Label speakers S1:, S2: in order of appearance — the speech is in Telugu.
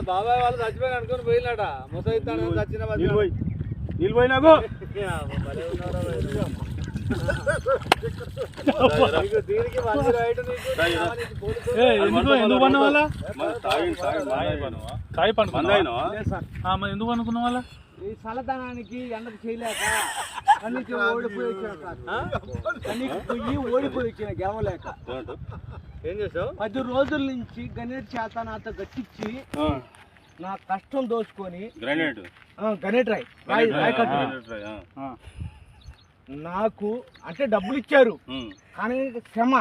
S1: బాబాయ్ వాళ్ళు చచ్చిపోయి అనుకుని పోయినాట ముసైతాను చచ్చిన
S2: నీళ్ళు పోయినాకు
S1: దీనికి మంచి రైట్
S2: ఎందుకు పన్న వాళ్ళ ఎందుకు అనుకున్న వాళ్ళ
S1: ఈ చల్లదనానికి ఎండకు చేయలేక కన్నీకి ఓడిపోయి వచ్చిన గెలవలేక ఏం చేసావు 10 రోజుల నుంచి గణేట్ చేత నాతో గట్టించి నా కష్టం దోచుకొని గణేట్ రాయ్ నాకు అంటే డబ్బులు ఇచ్చారు కానీ క్షమ